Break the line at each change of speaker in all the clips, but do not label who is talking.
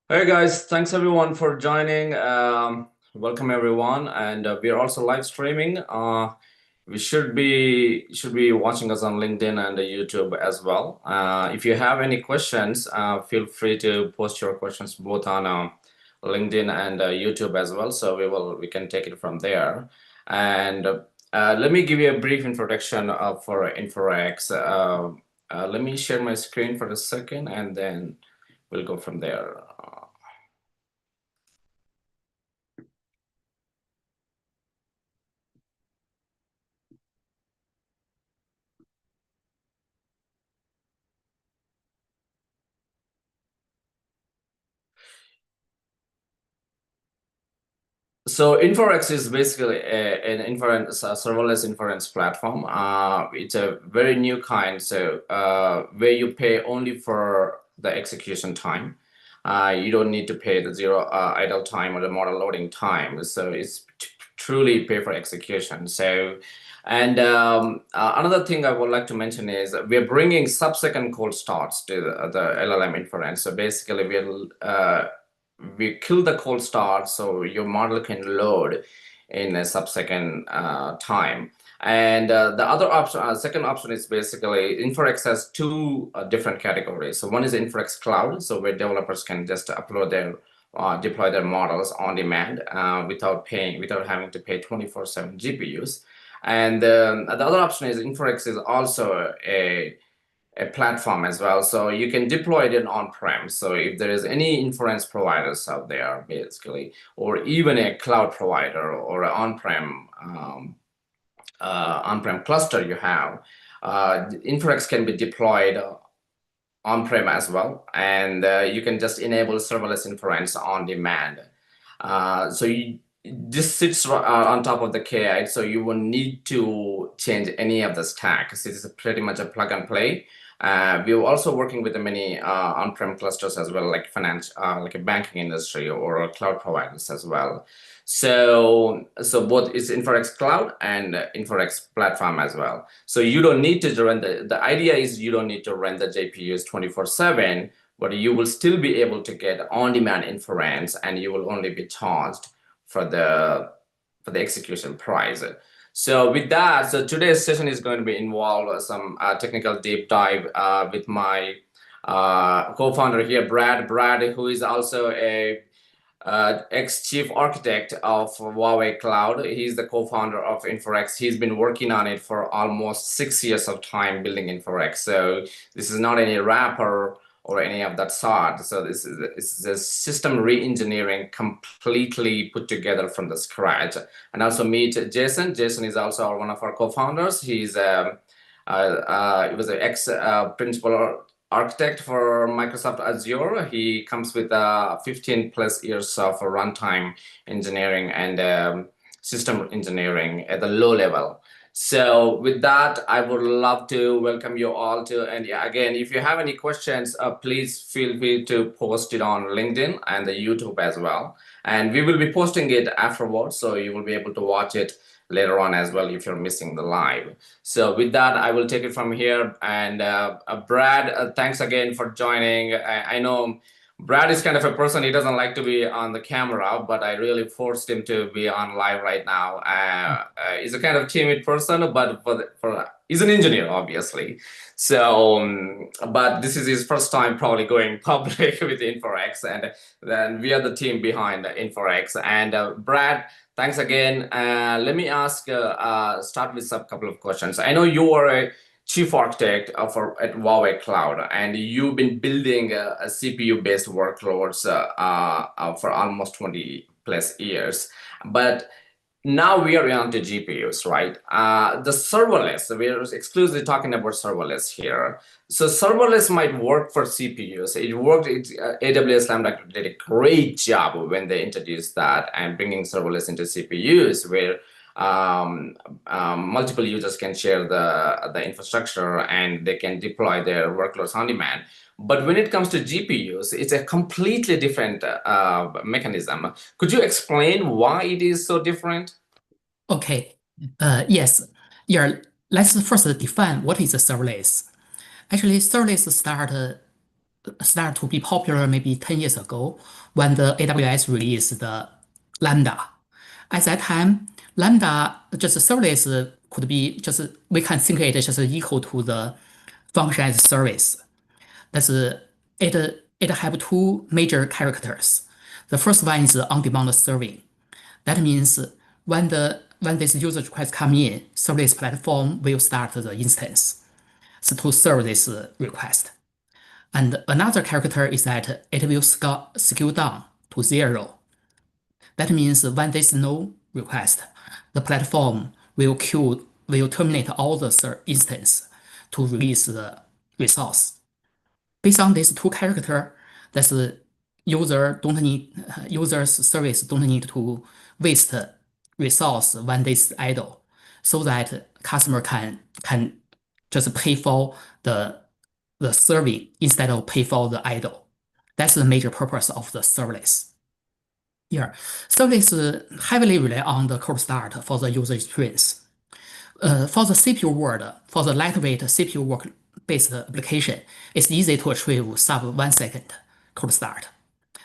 Hey guys, thanks everyone for joining. Welcome everyone, and we are also live streaming. We should be watching us on LinkedIn and YouTube as well. If you have any questions, feel free to post your questions both on LinkedIn and YouTube as well. So we can take it from there. And let me give you a brief introduction for InfoX. Let me share my screen for a second, and then we'll go from there. So Inforex is basically an inference, serverless inference platform. It's a very new kind, so where you pay only for the execution time. You don't need to pay the zero idle time or the model loading time. So it's truly pay for execution. So, and another thing I would like to mention is we're bringing sub-second cold starts to the LLM inference. So basically, we kill the cold start so your model can load in a sub-second time. And the other option, second option is basically Inforex has two different categories. So one is Inforex Cloud, so where developers can just upload their deploy their models on demand without having to pay 24/7 GPUs. And the other option is Inforex is also a platform as well. So you can deploy it in on-prem. So if there is any inference providers out there, basically, or even a cloud provider or an on-prem cluster you have, Inforex can be deployed on-prem as well, and you can just enable serverless inference on demand. This sits on top of the KI, so you won't need to change any of the stack. This is pretty much a plug and play. We're also working with many on-prem clusters as well, like like a banking industry or cloud providers as well. So both is Inforex Cloud and Inforex Platform as well. So you don't need to run the idea is you don't need to run the GPUs 24/7, but you will still be able to get on-demand inference, and you will only be charged for the execution price. So with that, so today's session is going to be involved some technical deep dive with my co-founder here, Brad. Brad, who is also a ex-chief architect of Huawei Cloud. He's the co-founder of Inforex. He's been working on it for almost 6 years of time building Inforex. So this is not any wrapper or any of that sort. So this is a system re-engineering completely put together from the scratch. And also meet Jason. Jason is also one of our co-founders. He was an ex-principal architect for Microsoft Azure. He comes with 15 plus years of runtime engineering and system engineering at the low level. So with that, I would love to welcome you all to, and yeah, again, if you have any questions, please feel free to post it on LinkedIn and the YouTube as well. And we will be posting it afterwards, so you will be able to watch it later on as well if you're missing the live. So with that, I will take it from here. And Brad, thanks again for joining. I know Brad is kind of a person, he doesn't like to be on the camera, but I really forced him to be on live right now. He's a kind of timid person, but he's an engineer, obviously. So, but this is his first time probably going public with Inforex, and then we are the team behind Inforex. And Brad, thanks again. Let me start with a couple of questions. I know you are a chief architect at Huawei Cloud, and you've been building a CPU-based workloads for almost 20 plus years. But now we are on to GPUs, right? The serverless, we're exclusively talking about serverless here. So serverless might work for CPUs. It worked, AWS Lambda did a great job when they introduced that and bringing serverless into CPUs, where multiple users can share the infrastructure and they can deploy their workloads on demand. But when it comes to GPUs, it's a completely different mechanism. Could you explain why it is so different?
Okay. Yes. Yeah. Let's first define what is a serverless. Actually, serverless start started to be popular maybe 10 years ago when the AWS released the Lambda. At that time, Lambda just serverless could be just we can think it just equal to the function as service. That's it have two major characters. The first one is on-demand serving. That means when this user request come in, serverless platform will start the instance to serve this request. And another character is that it will scale down to zero. That means when there's no request, the platform will terminate all the instance to release the resource. Based on these two characters, that's users service don't need to waste resource when this idle, so that customer can just pay for the serving instead of pay for the idle. That's the major purpose of the serverless. Yeah, serverless heavily rely on the cold start for the user experience. For the CPU world, for the lightweight CPU work-based application, it's easy to achieve sub 1 second cold start.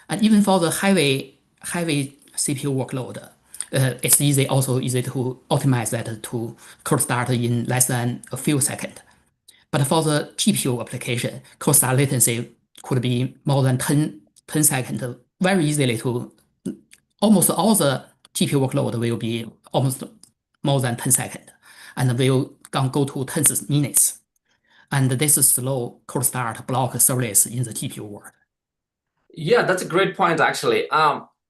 And even for the heavy CPU workload, it's also easy to optimize that to cold start in less than a few seconds. But for the GPU application, cold start latency could be more than 10 seconds, very easily to almost all the GPU workload will be almost more than 10 seconds and will go to tens of minutes. And this slow cold start block serverless in the GPU world.
Yeah, that's a great point, actually.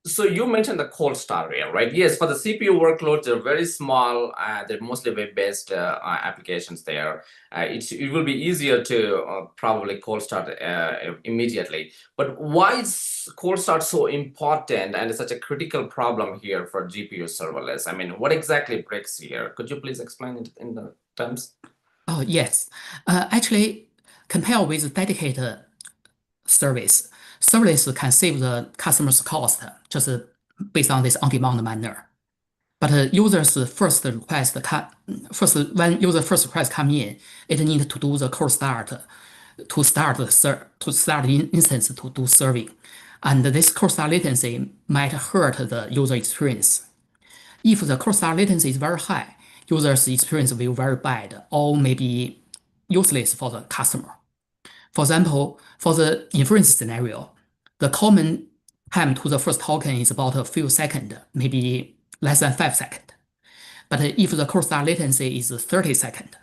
So you mentioned the cold start area, right? Yes, for the CPU workloads, they're very small. They're mostly web-based applications there. It will be easier to probably cold start immediately. But why is cold start so important and such a critical problem here for GPU serverless? I mean, what exactly breaks here? Could you please explain it in the terms?
Oh, yes. Actually, compared with dedicated service, serverless can save the customer's cost just based on this on-demand manner. But when user first request come in, it needs to do the cold start to start the instance to do serving, and this cold start latency might hurt the user experience. If the cold start latency is very high, user's experience will be very bad or maybe useless for the customer. For example, for the inference scenario, the common time to the first token is about a few seconds, maybe less than 5 seconds. But if the cold start latency is 30 seconds,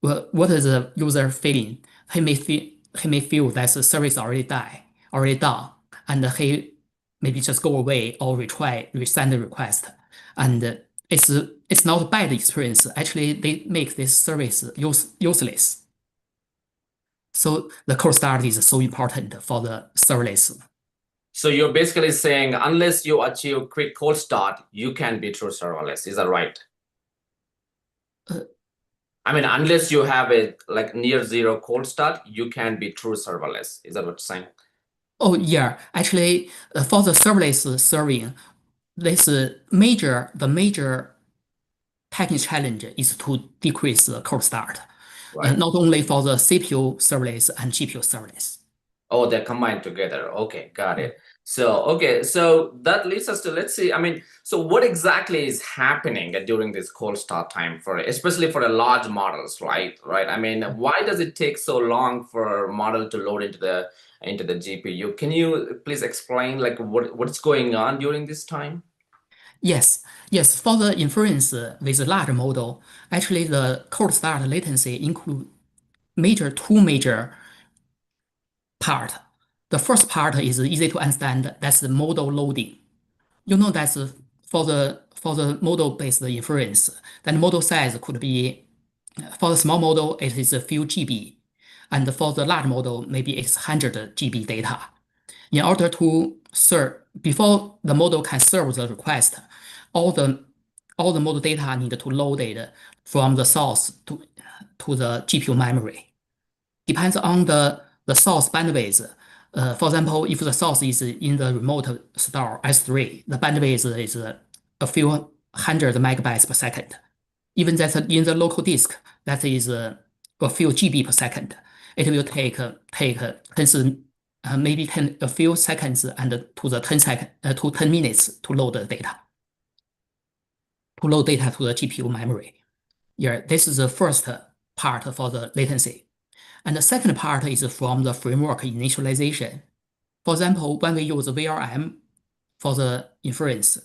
well, what is the user feeling? He may feel that the service already done, and he maybe just go away or resend the request. And it's not a bad experience. Actually, they make this service useless. So the cold start is so important for the serverless.
So you're basically saying, unless you achieve quick cold start, you can be true serverless. Is that right? I mean, unless you have a like near zero cold start, you can be true serverless. Is that what you're saying?
Oh yeah, actually, for the serverless serving, the major technical challenge is to decrease the cold start,
Right.
not only for the CPU serverless and GPU serverless.
Oh, they're combined together. Okay, got it. So that leads us to, let's see, I mean, so what exactly is happening during this cold start time for, especially for the large models, right? Right. I mean, why does it take so long for a model to load into the GPU? Can you please explain like what's going on during this time?
Yes, for the inference with a large model, actually the cold start latency include two major part. The first part is easy to understand. That's the model loading. You know that's for the model-based inference, then model size could be for the small model it is a few GB, and for the large model maybe it's 100 GB data. In order to serve before the model can serve the request, all the model data need to load it from the source to the GPU memory. Depends on the source bandwidth. For example, if the source is in the remote store S3, the bandwidth is a few hundred megabytes per second. Even that in the local disk, that is a few GB per second. It will take maybe a few seconds and to the 10 minutes to load the data, to the GPU memory. Yeah, this is the first part for the latency. And the second part is from the framework initialization. For example, when we use VRM for the inference,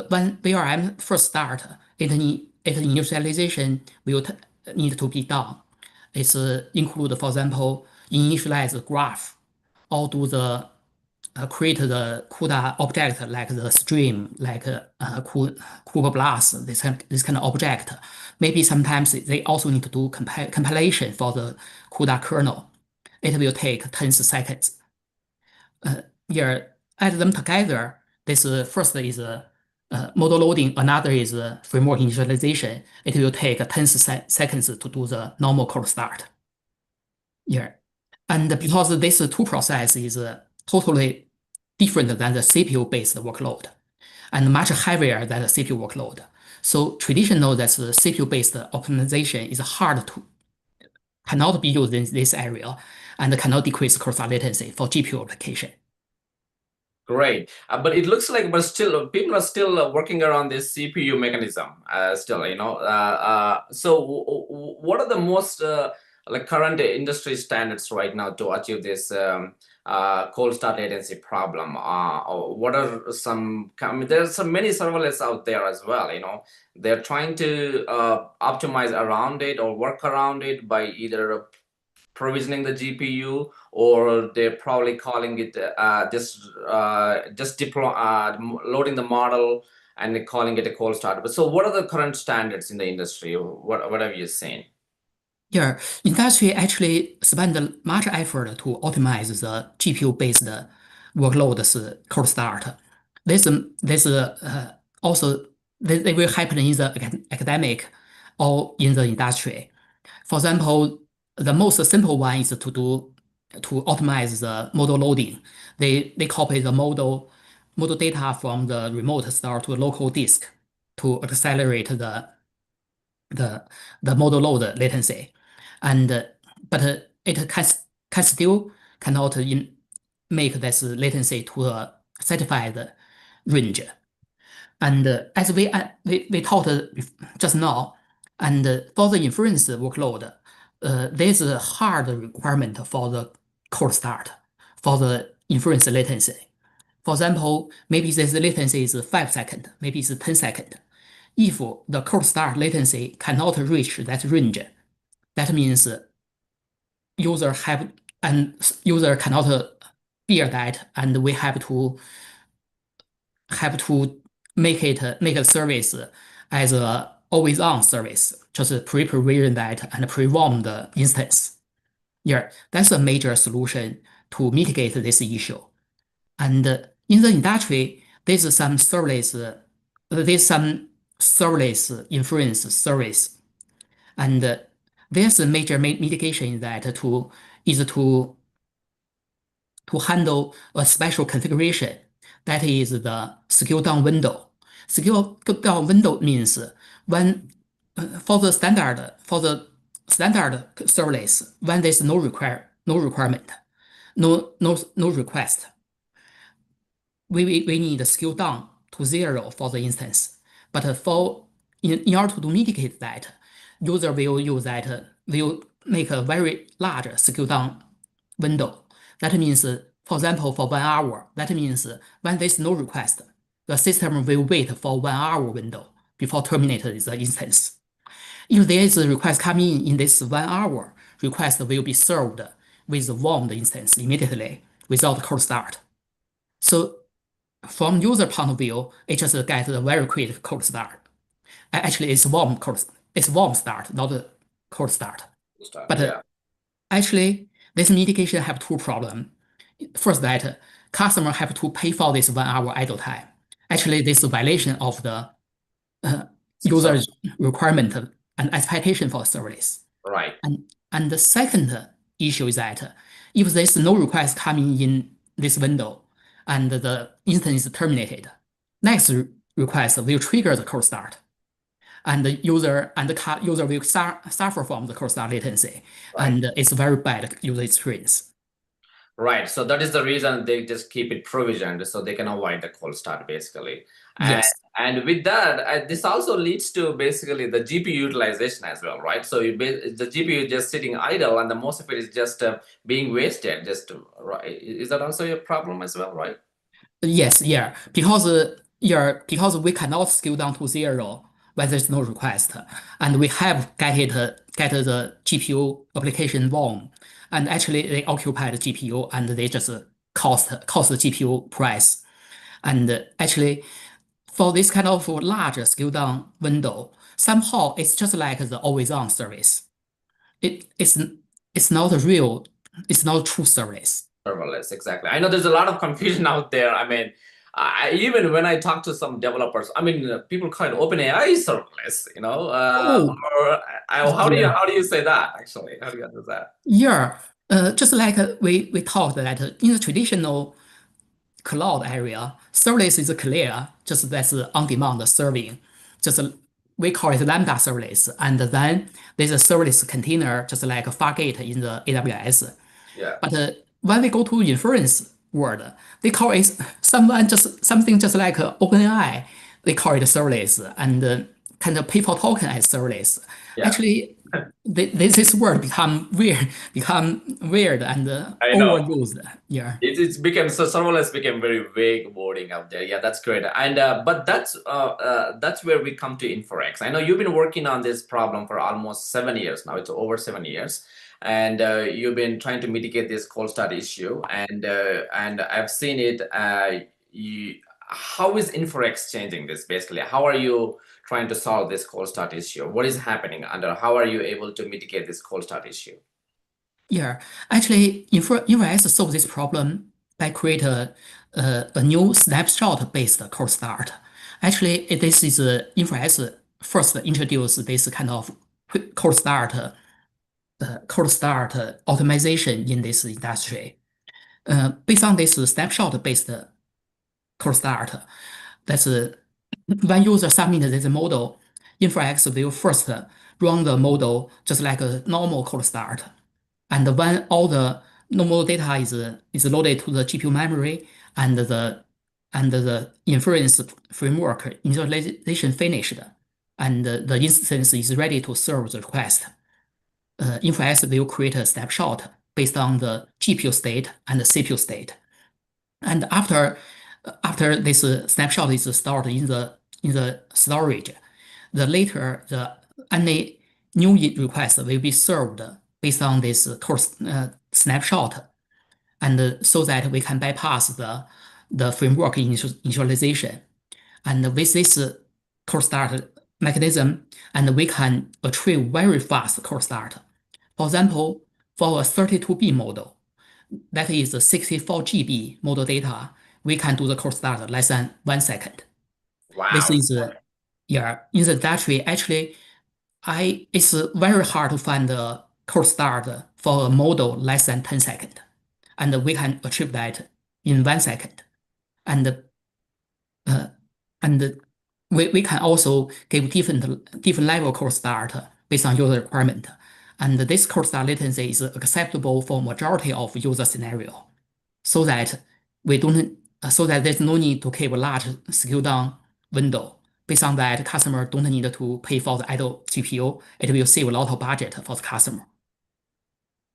when VRM first start, its initialization will need to be done. It's include, for example, initialize the graph or do the create the CUDA object like the stream, like Cuba Blast, this kind of object. Maybe sometimes they also need to do compilation for the CUDA kernel. It will take tens of seconds. Yeah, add them together. This first is model loading, another is framework initialization. It will take tens of seconds to do the normal cold start. Yeah. And because this two process is totally different than the CPU-based workload and much heavier than the CPU workload. So traditional that's the CPU-based optimization is hard to cannot be used in this area and cannot decrease cursor latency for GPU application.
Great, but it looks like, but still, people are still working around this CPU mechanism. Still, so what are the most like current industry standards right now to achieve this cold start latency problem? Or what are some? I mean, there's some many serverless out there as well. They're trying to optimize around it or work around it by either provisioning the GPU, or they're probably calling it just deploy loading the model and calling it a cold start. But so, what are the current standards in the industry? What have you seen?
Yeah, industry actually spend much effort to optimize the GPU-based workload's cold start. This also they will happen in the academic or in the industry. For example, the most simple one is to optimize the model loading. They copy the model data from the remote store to a local disk to accelerate the model load latency. And but it can still cannot make this latency to a satisfied range. And as we talked just now, and for the inference workload, there's a hard requirement for the cold start for the inference latency. For example, maybe this latency is 5 seconds, maybe it's 10 seconds. If the cold start latency cannot reach that range, that means user have and user cannot bear that, and we have to make a service as a always on service, just pre-provision that and pre-warm the instance. Yeah, that's a major solution to mitigate this issue. And in the industry, there's some serverless inference service, and there's a major mitigation that is to handle a special configuration that is the scale down window. Scale down window means when for the standard service, when there's no requirement, no request, we need to scale down to 0 for the instance. But in order to mitigate that, user will make a very large scale down window. That means, for example, for 1 hour, that means when there's no request, the system will wait for 1 hour window before terminating the instance. If there is a request coming in this 1 hour, request will be served with the warmed instance immediately without cold start. So from user point of view, it just gets a very quick cold start. Actually, it's warm start, not a cold start. But
Yeah,
actually, this mitigation have two problems. First, that customer have to pay for this 1 hour idle time. Actually, this is a violation of the
so
user's requirement and expectation for service.
right.
And the second issue is that if there's no request coming in this window and the instance is terminated, next request will trigger the cold start. And the user will suffer from the cold start latency,
Right.
and it's very bad user experience.
Right. So that is the reason they just keep it provisioned so they can avoid the cold start basically. And
Yes.
and with that, this also leads to basically the GPU utilization as well, right? So the GPU is just sitting idle and the most of it is just being wasted. Just right. Is that also a problem as well, right?
Yes, yeah, because yeah, because we cannot scale down to zero when there's no request, and we have get the GPU application warm, and actually they occupy the GPU and they just cost the GPU price, and actually for this kind of large scale down window, somehow it's just like the always on service. It's not a real, it's not a true service.
Serverless, exactly. I know there's a lot of confusion out there. I mean, even when I talk to some developers, I mean, people call it OpenAI serverless.
Oh,
Or
yeah.
how do you say that actually? How do you answer that?
Yeah, just like we talked that in the traditional cloud area, serverless is clear, just that's on-demand serving. Just we call it Lambda serverless, and then there's a serverless container, just like Fargate in the AWS.
Yeah,
But when we go to inference world, they call it something just like OpenAI. They call it serverless and kind of pay for token as serverless.
yeah,
Actually, this word become weird and
I know.
overused. Yeah.
It's become so serverless became very vague wording out there. Yeah, that's great. And but that's where we come to Inforex. I know you've been working on this problem for almost 7 years now. It's over 7 years, and you've been trying to mitigate this cold start issue. And I've seen it. How is Inforex changing this? Basically, how are you trying to solve this cold start issue? What is happening under? How are you able to mitigate this cold start issue?
Yeah, actually, Inference solve this problem by create a new snapshot-based cold start. Actually, this is Inference first introduced this kind of quick cold start optimization in this industry. Based on this snapshot-based cold start, that's when user submit this model, Inference will first run the model just like a normal cold start. And when all the normal data is loaded to the GPU memory and the inference framework initialization finished, and the instance is ready to serve the request, InfoS will create a snapshot based on the GPU state and the CPU state. And after this snapshot is stored in the storage, the any new request will be served based on this course snapshot, and so that we can bypass the framework initialization. And with this cold start mechanism, and we can achieve very fast cold start. For example, for a 32B model, that is 64 GB model data, we can do the cold start less than 1 second. This
Wow.
is yeah, in the industry, actually, it's very hard to find a cold start for a model less than 10 seconds, and we can achieve that in 1 second. And uh, and we can also give different level cold start based on user requirement. And this cold start latency is acceptable for majority of user scenario, so that we don't so that there's no need to keep a large scale down window. Based on that, customer don't need to pay for the idle GPU. It will save a lot of budget for the customer.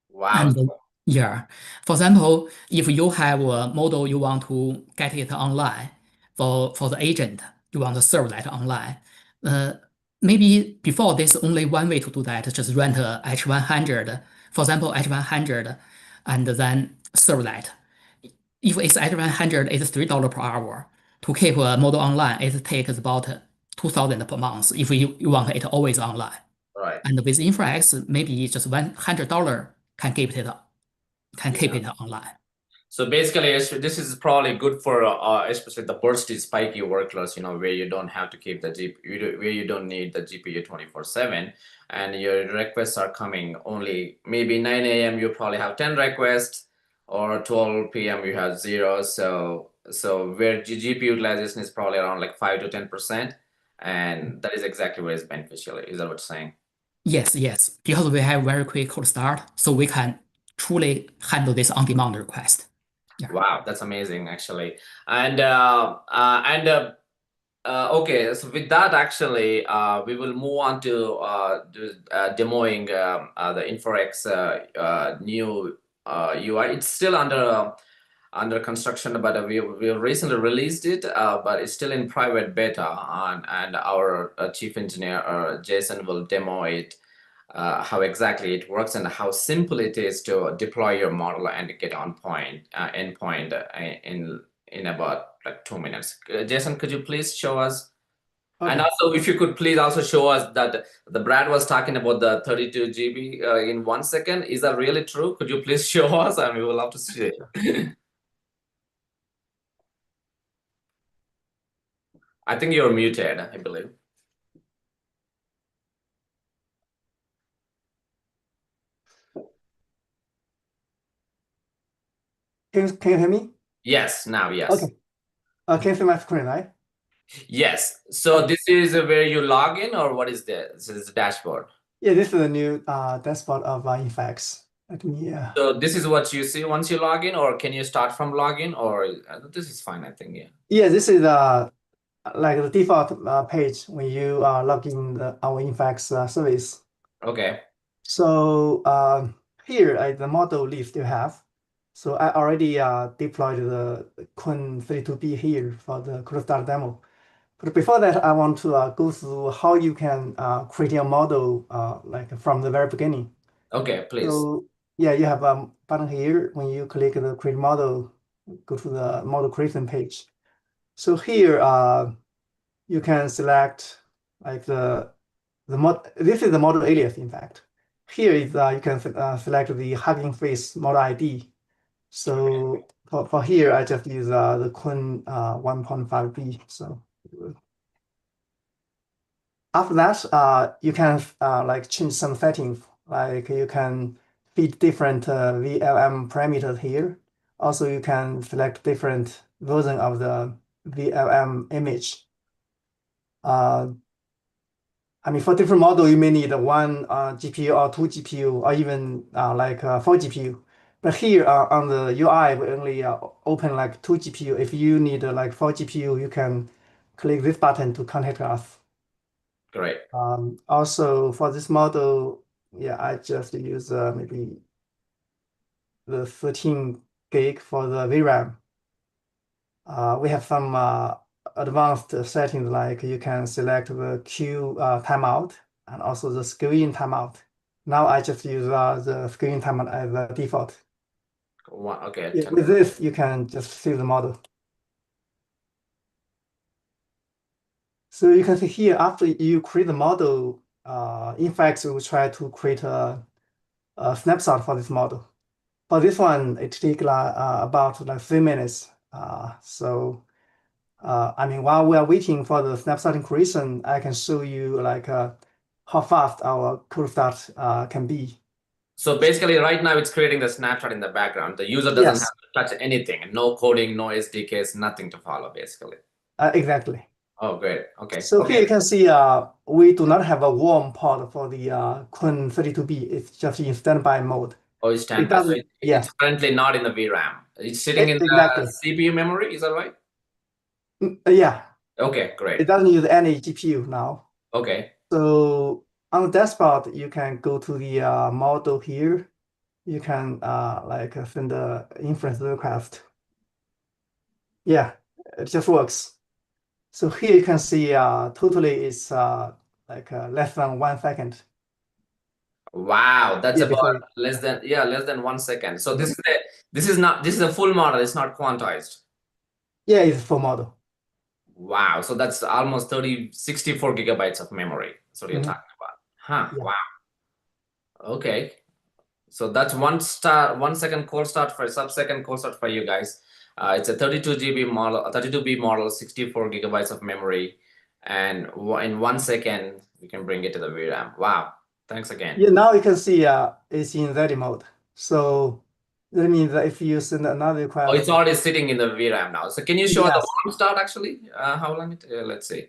Wow.
And yeah, for example, if you have a model you want to get it online for the agent, you want to serve that online. Uh, Maybe before there's only one way to do that, just rent a H100, for example, H100, and then serve that. If it's H100, it's $3 per hour. To keep a model online, it takes about 2,000 per month if you want it always online.
Right.
And with InfraX, maybe just $100 can keep
Yeah.
it online.
So basically, this is probably good for especially the bursty, spiky workloads, where you don't have to keep the GPU, where you don't need the GPU 24/7, and your requests are coming only maybe 9 a.m. You probably have 10 requests, or 12 p.m. you have zero. So where GPU utilization is probably around like 5 to 10%, and that is exactly where it's beneficial. Is that what you're saying?
Yes, yes, because we have very quick cold start, so we can truly handle this on-demand request. Yeah.
Wow, that's amazing, actually. And okay, so with that, actually, we will move on to demoing the InfoX new UI. It's still under construction, but we recently released it, but it's still in private beta, and our chief engineer Jason will demo it, how exactly it works and how simple it is to deploy your model and get on point endpoint in about like 2 minutes. Jason, could you please show us?
Okay.
And also, if you could please also show us that the Brad was talking about the 32 GB in 1 second. Is that really true? Could you please show us? And we would love to see it. I think you're muted, I believe.
Can you hear me?
Yes, now, yes.
Okay. Can you see my screen, right?
Yes. So this is where you log in, or what is this? This is the dashboard.
Yeah, this is the new dashboard of InfoX. Let me.
So this is what you see once you log in, or can you start from login, or this is fine, I think, yeah.
Yeah, this is like the default page when you log in our InfoX service.
Okay.
So here is the model list you have. So I already deployed the Qwen 32B here for the cold start demo. But before that, I want to go through how you can create your model like from the very beginning.
Okay, please.
So yeah, you have a button here. When you click the create model, go to the model creation page. So here you can select like the mod. This is the model alias, in fact. Here is you can select the Hugging Face model ID. So for here, I just use the Qwen 1.5B. So after that, you can like change some settings. Like you can feed different VLM parameters here. Also, you can select different version of the VLM image. I mean, for different model, you may need one GPU or two GPU, or even like 4 GPU. But here on the UI, we only open like 2 GPU. If you need like 4 GPU, you can click this button to contact us.
Great.
Also, for this model, yeah, I just use maybe the 13 gig for the VRAM. We have some advanced settings, like you can select the queue timeout and also the screen timeout. Now I just use the screen timeout as the default.
Okay.
Yeah, with this, you can just see the model. So you can see here, after you create the model, InfoX will try to create a snapshot for this model. For this one, it takes about like 3 minutes. I mean, while we are waiting for the snapshot creation, I can show you like how fast our cold start can be.
So basically, right now it's creating the snapshot in the background. The user doesn't
Yes.
have to touch anything. No coding, no SDKs, nothing to follow, basically.
Exactly.
Oh, great. Okay.
So here you can see we do not have a warm pod for the Qwen 32B. It's just in standby mode.
Oh, it's standby. So
Yeah.
it's currently not in the VRAM. It's sitting in
Exactly.
the CPU memory. Is that right?
Yeah.
Okay,
It
great.
doesn't use any GPU now.
Okay.
So on the dashboard, you can go to the model here. You can like send the inference request. Yeah, it just works. So here you can see totally it's like less than 1 second.
Wow, that's
Yeah,
about less than 1 second. So this is a full model. It's not quantized.
Yeah, it's full model.
Wow. So that's almost 64 gigabytes of memory. That's what you're talking about. Huh.
Yeah.
Wow. Okay. So that's 1 second cold start for sub-second cold start for you guys. It's a 32 GB model, a 32B model, 64 gigabytes of memory, and in 1 second we can bring it to the VRAM. Wow! Thanks again.
Yeah, now you can see it's in ready mode. So that means that if you send another request.
Oh, it's already sitting in the VRAM now. So can you show
Yes.
the warm start actually? How long it? Let's see.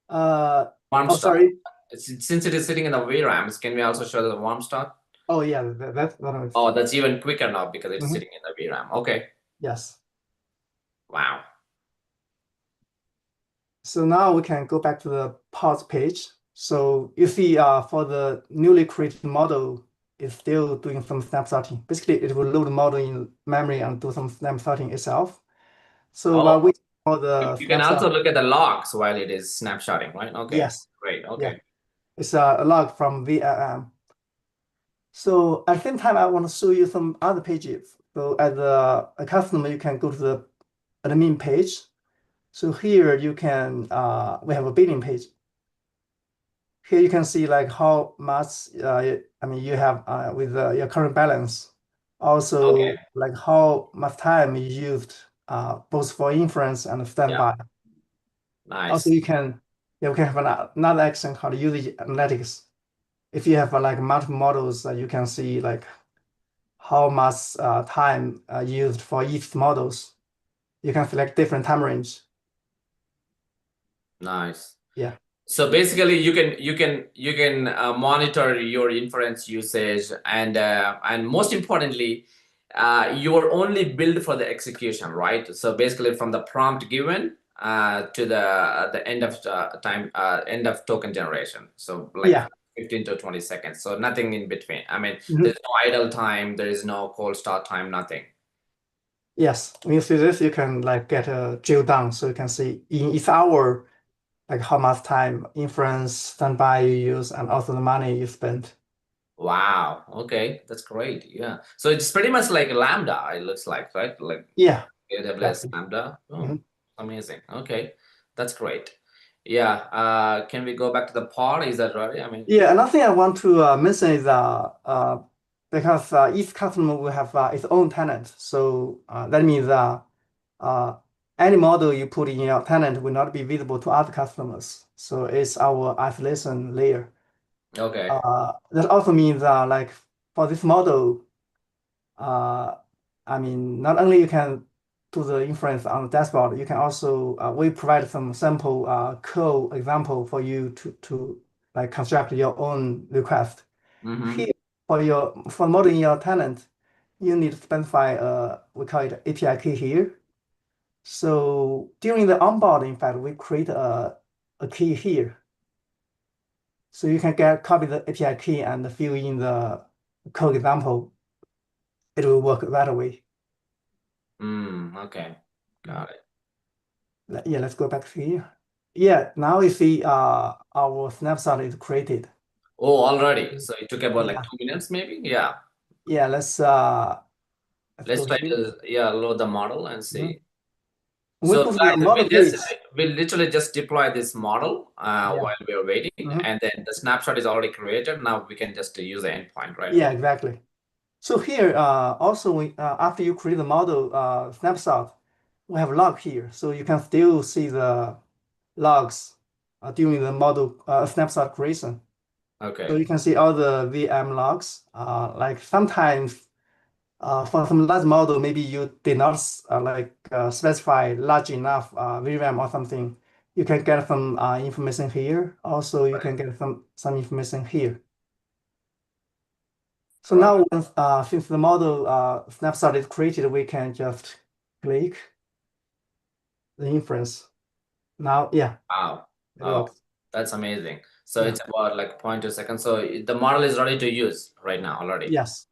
Warm
Warm start.
sorry.
Since it is sitting in the VRAMs, can we also show the warm start?
Oh yeah, that's one of it.
Oh, that's even quicker now because it's
Mhm.
sitting in the VRAM. Okay.
Yes.
Wow.
So now we can go back to the pause page. So you see, for the newly created model, it's still doing some snapshotting. Basically, it will load the model in memory and do some snapshotting itself. So while
Oh,
waiting for the
you can also
snapshot,
look at the logs while it is snapshotting, right? Okay.
yes,
Great.
yeah,
Okay.
it's a log from VLM. So at the same time, I want to show you some other pages. So as a customer, you can go to the admin page. So here you can, we have a billing page. Here you can see like how much, I mean, you have with your current balance. Also,
Okay.
like how much time you used both for inference and standby.
Nice.
Also, you can have another action called usage analytics. If you have like multiple models, you can see like how much time used for each models. You can select different time range.
Nice.
Yeah.
So basically, you can monitor your inference usage, and most importantly, you are only built for the execution, right? So basically, from the prompt given to the end of end of token generation. So like
Yeah.
15 to 20 seconds. So nothing in between. I mean,
Mhm.
there's no idle time, there is no cold start time, nothing.
Yes. When you see this, you can like get a drill down. So you can see in each hour, like how much time inference standby you use and also the money you spent.
Wow. Okay, that's great. Yeah. So it's pretty much like Lambda, it looks like, right? Like
Yeah.
AWS
Exactly.
Lambda. Oh,
Mhm.
amazing. Okay, that's great. Yeah. Can we go back to the pod? Is that right? I mean,
Yeah, another thing I want to mention is because each customer will have its own tenant. So that means uh, any model you put in your tenant will not be visible to other customers. So it's our isolation layer.
okay.
That also means like for this model, uh, I mean, not only you can do the inference on the dashboard, you can also we provide some sample code example for you to like construct your own request.
Mm-hmm.
Here for model in your tenant, you need to specify we call it API key here. So during the onboarding, in fact, we create a key here. So you can copy the API key and fill in the code example. It will work that way.
Okay. Got it.
Yeah, let's go back here. Yeah, now you see our snapshot is created.
Oh, already. So it took about like
Yeah,
2 minutes, maybe. Yeah.
yeah. Let's
Let's
go
try
here.
to load the model and
Mhm.
see.
When we
So
go to the
guys,
model page.
we literally just deploy this model
Yeah.
while we are waiting,
Mhm.
and then the snapshot is already created. Now we can just use the endpoint, right?
Yeah, exactly. So here, also after you create the model snapshot, we have log here, so you can still see the logs during the model snapshot creation. So
Okay.
you can see all the VM logs. Like sometimes for some large model, maybe you did not specify large enough VRAM or something. You can get some information here. Also, you can get some information here. So
Right.
now, since the model snapshot is created, we can just click the inference. Now, yeah,
Wow.
it
Oh,
works.
that's amazing. So
Yeah.
it's about like 0.2 seconds. So the model is ready to use right now already.
Yes.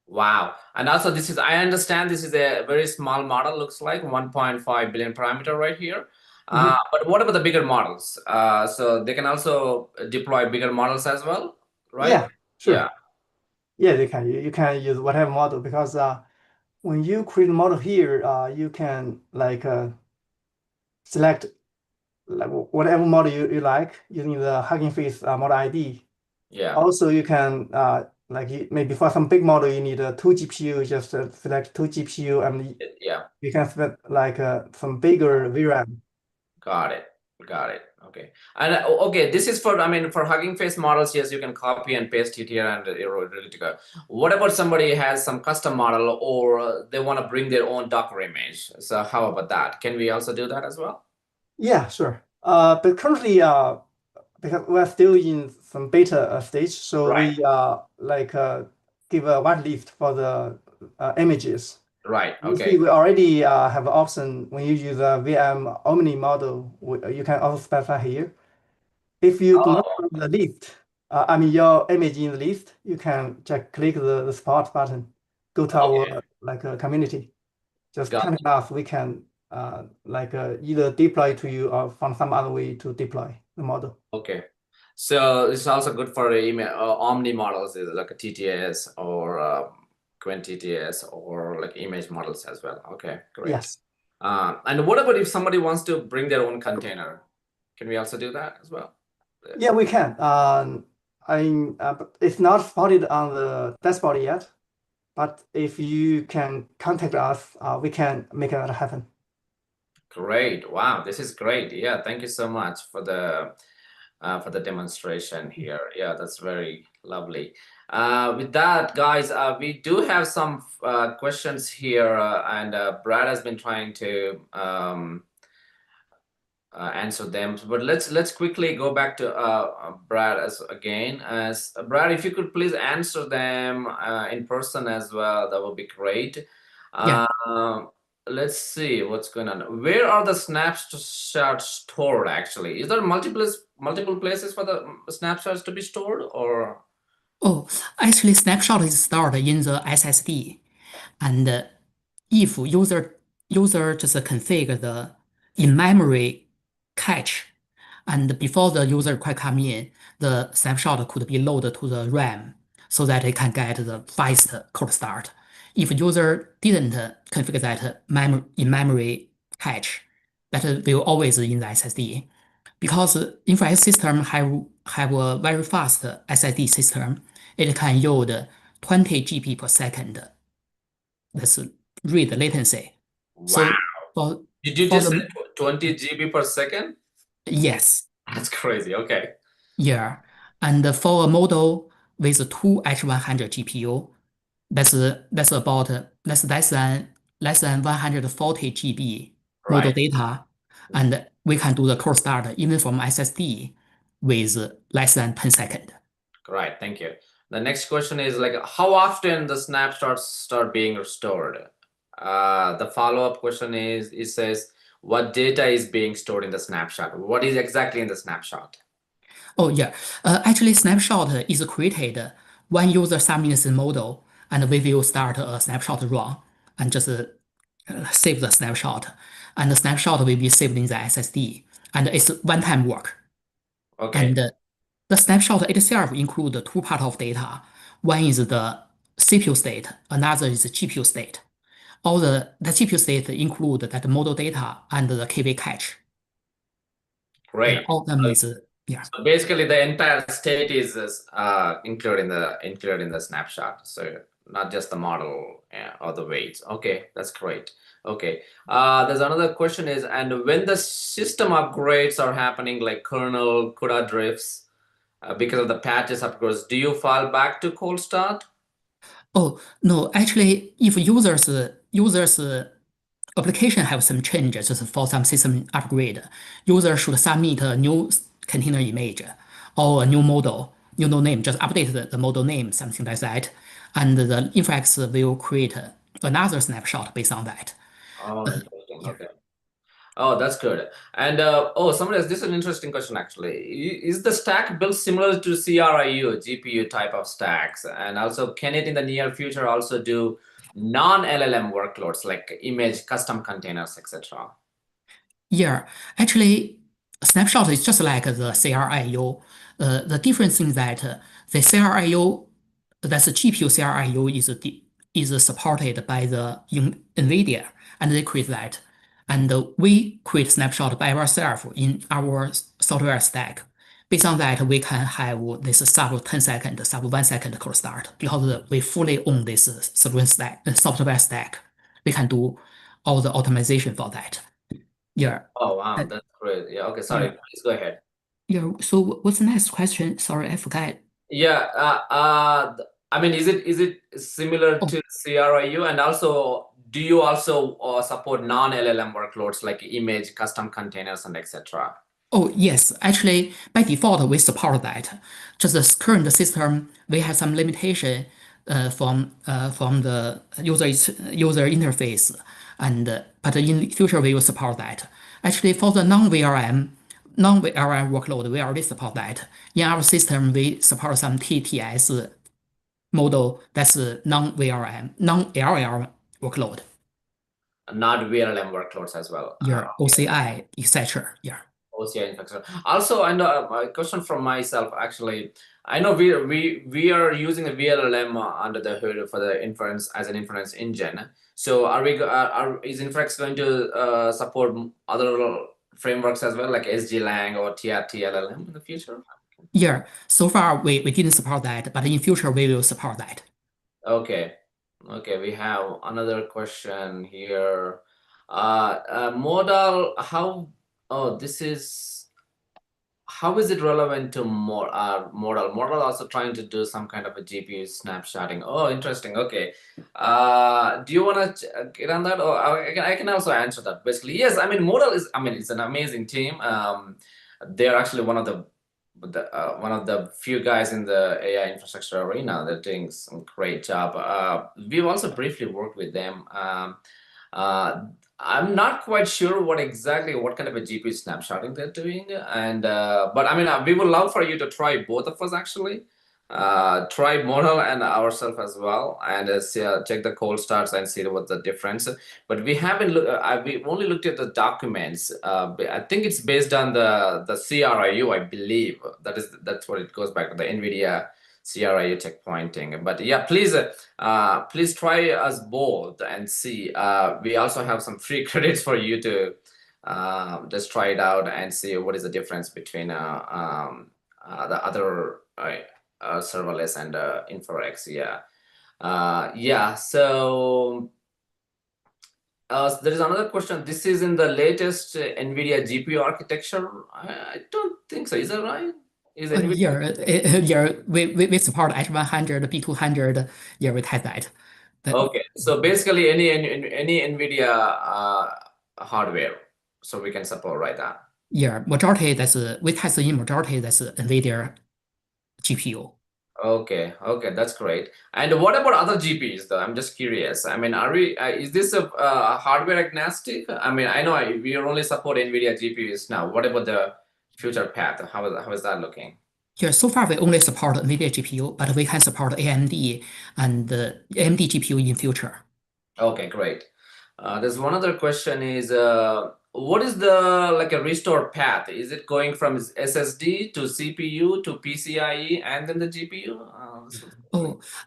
Wow. And also this is, I understand this is a very small model, looks like 1.5 billion parameter right here.
Mhm.
But what about the bigger models? So they can also deploy bigger models as well, right?
Yeah, sure.
Yeah.
Yeah, they can. You can use whatever model because when you create a model here, you can like select like whatever model you like using the Hugging Face model ID.
Yeah.
Also, you can maybe for some big model you need 2 GPU, just select 2 GPU, and
Yeah.
you can select like some bigger VRAM.
Got it. Got it. Okay. And okay, this is for, I mean, for Hugging Face models, yes, you can copy and paste it here and you're ready to go. What about somebody has some custom model or they want to bring their own Docker image? So how about that? Can we also do that as well?
Yeah, sure. But currently, because we're still in some beta stage, so
Right.
we like give a whitelist for the images.
Right.
You see,
Okay.
we already have an option when you use a VM Omni model. You can also specify here. If you do not
Oh,
have the list, I mean your image in the list, you can just click the support button, go to
okay.
our community. Just
Got
contact us. We can either deploy to you or find some other way to deploy the model.
Okay. So it's also good for email Omni models, is like a TTS or QuintTTS or like image models as well. Okay, great.
Yes.
And what about if somebody wants to bring their own container? Can we also do that as well?
Yeah, we can. But it's not spotted on the dashboard yet. But if you can contact us, we can make that happen.
Great. Wow, this is great. Yeah, thank you so much for the demonstration here. Yeah, that's very lovely. With that, guys, we do have some questions here, and Brad has been trying to answer them. But let's quickly go back to Brad as Brad, if you could please answer them in person as well, that would be great.
Yeah.
Let's see what's going on. Where are the snapshots stored actually? Is there multiple places for the snapshots to be stored, or?
Oh, actually, snapshot is stored in the SSD, and if user just configure the in-memory cache, and before the user quite come in, the snapshot could be loaded to the RAM so that it can get the fast cold start. If user didn't configure that in-memory cache, that will always in the SSD. Because infrared system have a very fast SSD system, it can yield 20 GB per second. That's read latency.
Wow.
So for
Did you
for
just say
the
20 GB per second?
yes,
That's crazy. Okay.
yeah, and for a model with two H100 GPU, that's about that's less than 140 GB model
Right.
data, and we can do the cold start even from SSD with less than 10 seconds.
Right, thank you. The next question is like, how often the snapshots start being restored? The follow-up question is, it says, what data is being stored in the snapshot? What is exactly in the snapshot?
Oh yeah, actually snapshot is created when user submits the model, and we will start a snapshot run and just save the snapshot, and the snapshot will be saved in the SSD, and it's one-time work.
Okay,
And the snapshot itself includes two parts of data. One is the CPU state, another is the GPU state. All the GPU state include that model data and the KV cache. Yeah,
great.
all of them is yeah.
So basically, the entire state is included in the snapshot. So not just the model or the weights. Okay, that's great. Okay. There's another question is, and when the system upgrades are happening, like kernel CUDA drifts, because of the patches upgrades, do you fall back to cold start?
Oh no, actually, if users application have some changes, just for some system upgrade, user should submit a new container image or a new model, new node name, just update the model name, something like that, and the Infrax will create another snapshot based on that.
Oh, interesting.
Yeah.
Okay. Oh, that's good. And somebody else, this is an interesting question actually. Is the stack built similar to CRIU, GPU type of stacks? And also, can it in the near future also do non-LLM workloads like image custom containers, etc.?
Yeah, actually, snapshot is just like the CRIU. The difference is that the CRIU, that's the GPU CRIU is supported by the NVIDIA, and they create that. And we create snapshot by ourselves in our software stack. Based on that, we can have this sub 10 second, sub 1 second cold start because we fully own this software stack. We can do all the optimization for that. Yeah.
Oh, wow,
Uh,
that's great. Yeah, okay, sorry,
yeah.
please go ahead.
Yeah. So what's the next question? Sorry, I forgot.
Yeah, I mean, is it similar
Oh,
to CRIU? And also, do you also support non-LLM workloads like image custom containers and etc.?
oh yes. Actually, by default, we support that. Just the current system, we have some limitation. from the user interface, and but in future we will support that. Actually, for the non-VRM workload, we already support that. In our system, we support some TTS model that's non-LLM workload.
Not VLM workloads as well.
Yeah, OCI, etc. Yeah.
OCI infrastructure. Also, and a question from myself, actually, I know we are using the VLLM under the hood for the inference as an inference engine. So is Infrax going to support other frameworks as well, like SGLang or TRT LLM in the future?
Yeah. So far we didn't support that, but in future we will support that.
Okay. Okay, we have another question here. Modal, how is it relevant to modal? Modal also trying to do some kind of a GPU snapshotting. Oh, interesting. Okay. Do you want to get on that? Or I can also answer that. Basically, yes. I mean, modal is. I mean, it's an amazing team. They're actually one of the few guys in the AI infrastructure arena. They're doing some great job. We've also briefly worked with them. I'm not quite sure what kind of a GPU snapshotting they're doing, and but I mean, we would love for you to try both of us actually. Try model and ourselves as well, and check the cold starts and see what's the difference. But we haven't we've only looked at the documents. I think it's based on the CRIU, I believe. That's what it goes back to, the NVIDIA CRIU checkpointing. But yeah, please try us both and see. We also have some free credits for you to just try it out and see what is the difference between the other serverless and InfraX. Yeah. So there is another question. This is in the latest NVIDIA GPU architecture. I don't think so. Is that right? Is NVIDIA?
We support H100, B200. Yeah, we test that.
Okay, so basically any NVIDIA hardware, so we can support right now.
Yeah, we test in majority that's NVIDIA GPU.
Okay, that's great. And what about other GPUs though? I'm just curious. I mean, is this a hardware agnostic? I mean, I know we only support NVIDIA GPUs now. What about the future path? How is that looking?
Yeah, so far we only support NVIDIA GPU, but we can support AMD and AMD GPU in future.
Okay, great. There's one other question is, what is a restore path? Is it going from SSD to CPU to PCIe and then the GPU?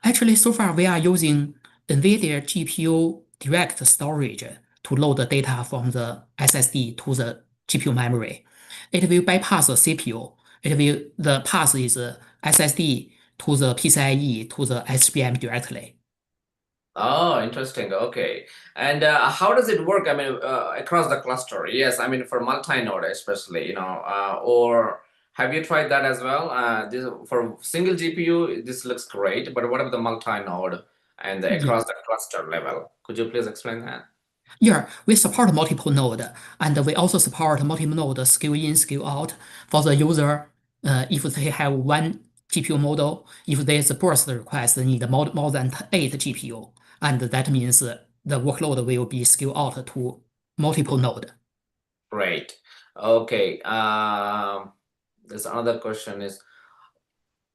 Actually, so far we are using NVIDIA GPU direct storage to load the data from the SSD to the GPU memory. It will bypass the CPU. The path is SSD to the PCIe to the HBM directly.
Oh, interesting. Okay. And how does it work? I mean, across the cluster? Yes, I mean, for multi-node especially, or have you tried that as well? For single GPU, this looks great, but what about the multi-node and across the cluster level? Could you please explain that?
Yeah, we support multiple node, and we also support multiple node scale in, scale out for the user. If they have one GPU model, if there's a burst request, need more than 8 GPU, and that means the workload will be scaled out to multiple node.
Great. Okay. There's another question is,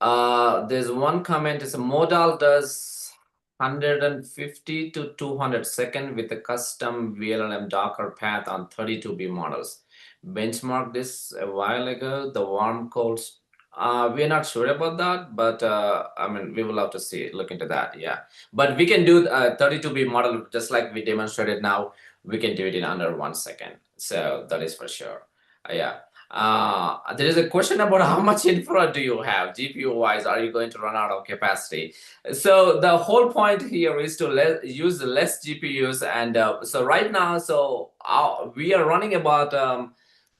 there's one comment is modal does 150 to 200 second with a custom VLLM Docker path on 32B models. Benchmark this a while ago, the warm cold. We're not sure about that, but I mean, we would love to look into that. Yeah, but we can do a 32B model just like we demonstrated now. We can do it in under 1 second. So that is for sure. Yeah. There is a question about how much infra do you have GPU wise? Are you going to run out of capacity? So the whole point here is to use less GPUs, and so right now, we are running about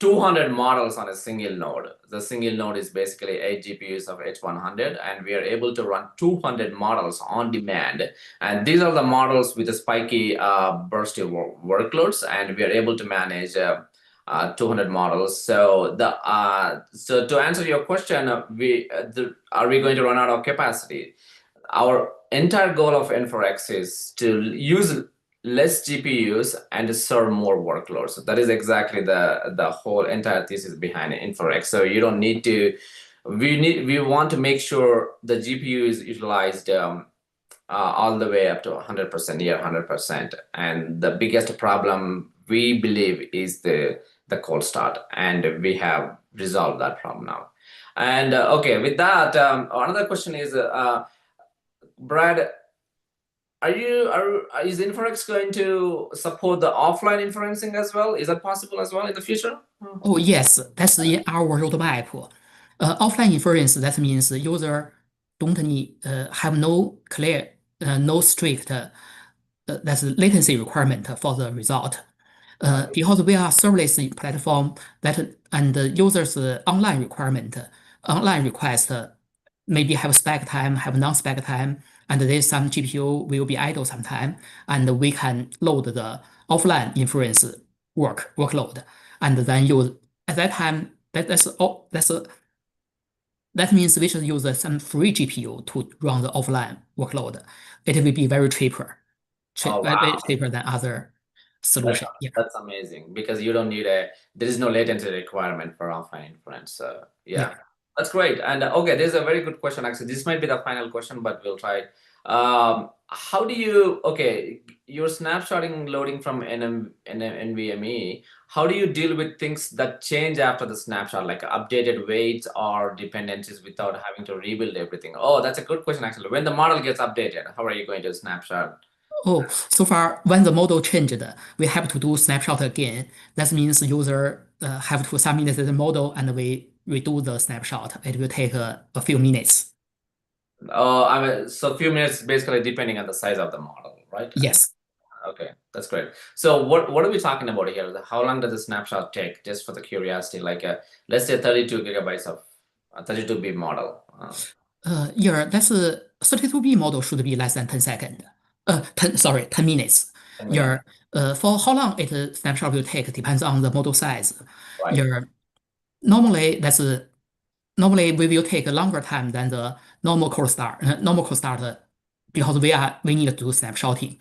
200 models on a single node. The single node is basically 8 GPUs of H100, and we are able to run 200 models on demand. And these are the models with the spiky bursty workloads, and we are able to manage 200 models. So to answer your question, are we going to run out of capacity? Our entire goal of N4X is to use less GPUs and serve more workloads. So that is exactly the whole entire thesis behind N4X. So you don't need to. We want to make sure the GPU is utilized all the way up to 100%, near 100%. And the biggest problem we believe is the cold start, and we have resolved that problem now. And okay, with that, another question is, Brad, is Inference going to support the offline inferencing as well? Is that possible as well in the future?
Oh, yes, that's in our roadmap. Offline inference, that means user don't need have no clear, no strict that's latency requirement for the result. Because we are serverless platform that and the users online request maybe have spec time, have non-spec time, and there's some GPU will be idle sometime, and we can load the offline inference workload, and then use at that time that means we should use some free GPU to run the offline workload. It will be very cheaper,
Oh,
way
wow.
cheaper than other solution. Yeah.
That's there is no latency requirement for offline inference. So yeah, that's great. And okay, there's a very good question. Actually, this might be the final question, but we'll try. How do you, you're snapshotting loading from NVMe. How do you deal with things that change after the snapshot, like updated weights or dependencies without having to rebuild everything? Oh, that's a good question, actually. When the model gets updated, how are you going to snapshot?
Oh, so far, when the model changed, we have to do snapshot again. That means user have to submit the model and we redo the snapshot. It will take a few minutes.
So a few minutes, basically, depending on the size of the model, right?
Yes.
Okay, that's great. So what are we talking about here? How long does a snapshot take? Just for the curiosity, like let's say 32 gigabytes of 32B model.
Yeah, that's a 32B model should be less than 10 seconds. 10 minutes.
10
Yeah,
minutes.
for how long it snapshot will take depends on the model size.
Right.
Yeah, normally normally we will take a longer time than the normal cold start. Because we need to do snapshotting.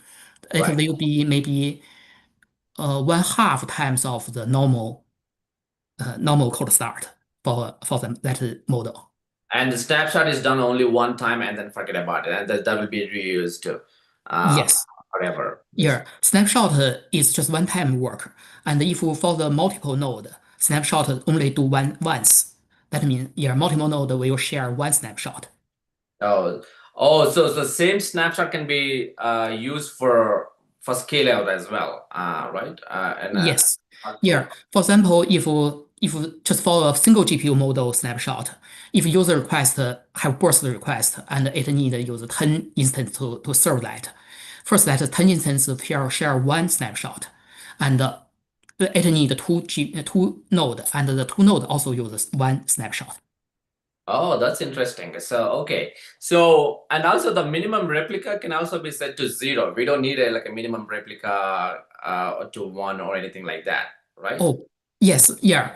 It
Right.
will be maybe 1/2 times of the normal cold start for that model.
And the snapshot is done only one time and then forget about it, and that will be reused
Yes.
forever.
Yeah, snapshot is just one-time work, and if for the multiple node, snapshot only do once. That means multiple node will share one snapshot.
So the same snapshot can be used for scale out as well, right?
Yes. Yeah. For example, if just for a single GPU model snapshot, if user request have burst request and it need use 10 instance to serve that. First, that 10 instance share one snapshot, and it need two node, and the two node also uses one snapshot.
Oh, that's interesting. So, okay. So, and also the minimum replica can also be set to 0. We don't need a minimum replica to 1 or anything like that, right?
Oh, yes, yeah.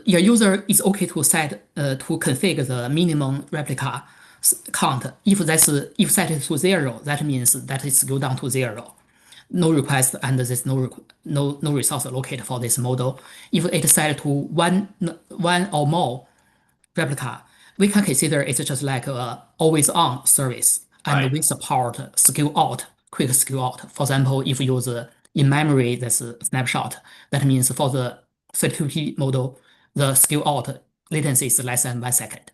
Your user is okay to set to configure the minimum replica count. If set it to 0, that means that it's go down to 0. No request and there's no resource allocated for this model. If it set to one or more replica, we can consider it's just like a always on service, and
Right.
we support quick scale out. For example, if you use in memory that's a snapshot, that means for the 32P model, the scale out latency is less than 1 second.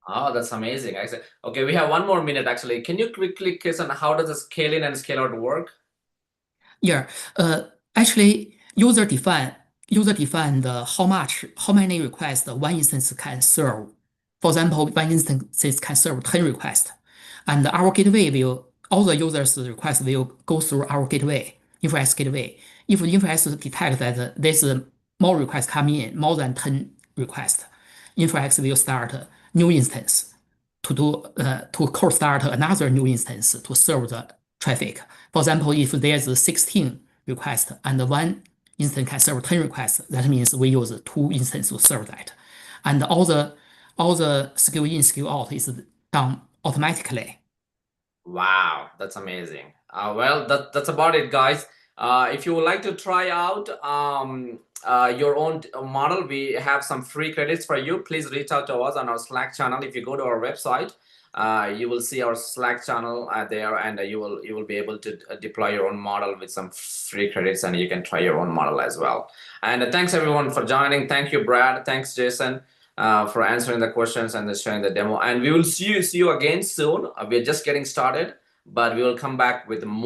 Oh, that's amazing. Okay, we have 1 more minute actually. Can you quickly kiss on how does the scale in and scale out work?
Yeah, actually, user define the how many requests one instance can serve. For example, one instance can serve 10 requests, and our gateway will all the users' requests will go through our gateway, Inference gateway. If Inference detect that there's more requests coming in, more than 10 requests, Inference will start a new instance to cold start another new instance to serve the traffic. For example, if there's 16 requests and one instance can serve 10 requests, that means we use 2 instances to serve that. And all the scale in, scale out is done automatically.
Wow, that's amazing. Well, that's about it, guys. If you would like to try out your own model, we have some free credits for you. Please reach out to us on our Slack channel. If you go to our website, you will see our Slack channel there, and you will be able to deploy your own model with some free credits, and you can try your own model as well. And thanks everyone for joining. Thank you, Brad. Thanks, Jason. For answering the questions and showing the demo, and we will see you again soon. We're just getting started, but we will come back with more.